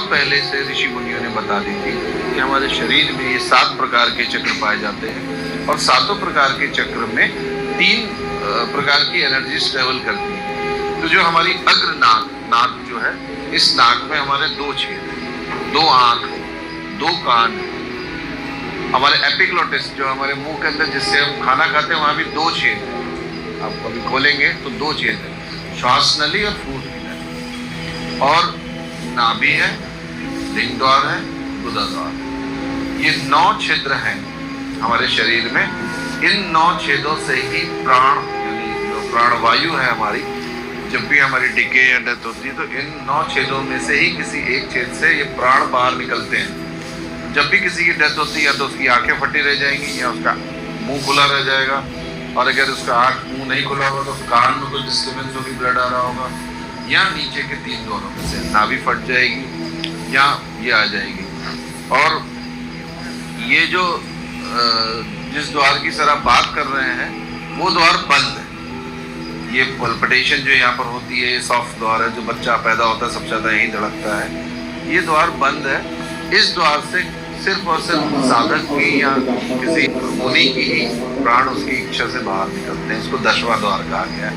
बहुत पहले से ऋषि मुनियों ने बता दी थी कि हमारे शरीर में ये 7 प्रकार के चक्र पाए जाते हैं और 7 प्रकार के चक्र में 3 प्रकार की एनर्जीज ट्रेवल करती है। तो जो हमारी अग्र नाक जो है, इस नाक में हमारे 2 छेद, 2 आंख, 2 कान, हमारे एपिग्लोटिस जो हमारे मुंह के अंदर जिससे हम खाना खाते हैं वहां भी 2 छेद है। आप कभी खोलेंगे तो 2 छेद है, श्वास नली और फूट नली, और नाभि है, लिंग द्वार है, गुदा द्वार है। ये 9 छिद्र हैं हमारे शरीर में। इन 9 छेदों से ही प्राण, यानी जो प्राणवायु है हमारी, जब भी हमारी डिके या डेथ होती है तो इन 9 छेदों में से ही किसी एक छेद से ये प्राण बाहर निकलते हैं। जब भी किसी की डेथ होती है तो उसकी आंखें फटी रह जाएंगी या उसका मुंह खुला रह जाएगा, और अगर उसका आंख मुंह नहीं खुला होगा तो कान में कुछ डिस्टर्बेंस होगी, ब्लड आ रहा होगा, या नीचे के 3 दोनों में से नाभि फट जाएगी या ये आ जाएगी। और ये जो जिस द्वार की सर आप बात कर रहे हैं वो द्वार बंद है। ये पल्पिटेशन जो यहाँ पर होती है, ये सॉफ्ट द्वार है, जो बच्चा पैदा होता है सबसे ज्यादा यहीं धड़कता है। ये द्वार बंद है। इस द्वार से सिर्फ और सिर्फ साधक की या किसी मुनि की ही प्राण उसकी इच्छा से बाहर निकलते हैं। इसको 10वां द्वार कहा गया है।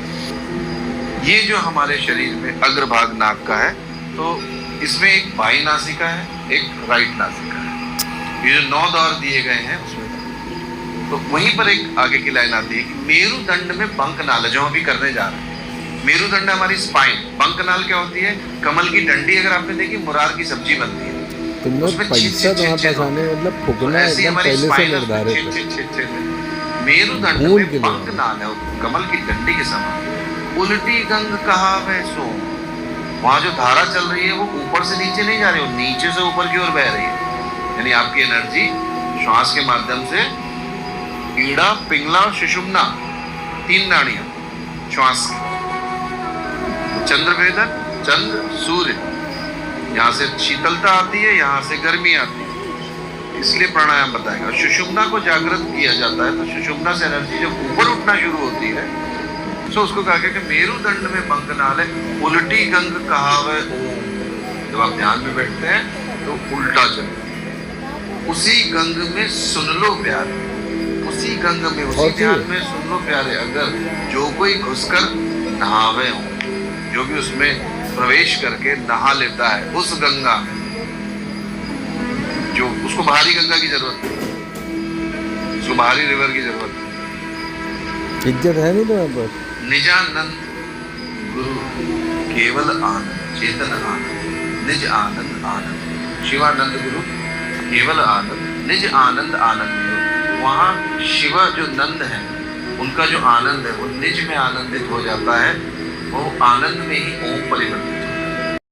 ये जो हमारे शरीर में अग्रभाग नाक का है, तो इसमें एक बाई नासिका है, एक राइट नासिका है। ये जो 9 द्वार दिए गए हैं उसमें, तो वहीं पर एक आगे की लाइन आती है कि मेरुदंड में बंकनाल, जो हम अभी करने जा रहे हैं। मेरुदंड हमारी स्पाइन, बंकनाल क्या होती है? कमल की डंडी अगर आपने देखी, मुरार की सब्जी बनती है, पैसा तो फंसाने मतलब फुकना एकदम पहले से निर्धारित है। मेरुदंड में बंकनाल है, कमल की डंडी के समान। उल्टी गंग कहावे सो, वहां जो धारा चल रही है वो ऊपर से नीचे नहीं जा रही, वो नीचे से ऊपर की ओर बह रही है। यानी आपकी एनर्जी श्वास के माध्यम से ईड़ा, पिंगला और सुषुम्ना, 3 नाड़ियां श्वास की। चंद्र भेदन, चंद्र सूर्य, यहाँ से शीतलता आती है, यहाँ से गर्मी आती है, इसलिए प्राणायाम बताएगा। सुषुम्ना को जागृत किया जाता है, तो सुषुम्ना से एनर्जी जब ऊपर उठना शुरू होती है तो उसको कहा गया कि मेरुदंड में बंकनाल है, उल्टी गंग कहावे ओम। जब आप ध्यान में बैठते हैं तो उल्टा चले, उसी गंग में सुन लो प्यारे, उसी गंग में, उसी ध्यान में सुन लो प्यारे। अगर जो कोई घुसकर नहावे हो, जो भी उसमें प्रवेश करके नहा लेता है उस गंगा में, जो उसको बाहरी गंगा की जरूरत है, उसको बाहरी रिवर की जरूरत है। इज्जत है नहीं तुम्हारे पास। निजानंद गुरु केवल आनंद, चेतन आनंद, निज आनंद आनंद। शिवानंद गुरु केवल आनंद, निज आनंद आनंद। वहाँ शिव जो नंद है, उनका जो आनंद है वो निज में आनंदित हो जाता है, वो आनंद में ही ओम परिवर्तित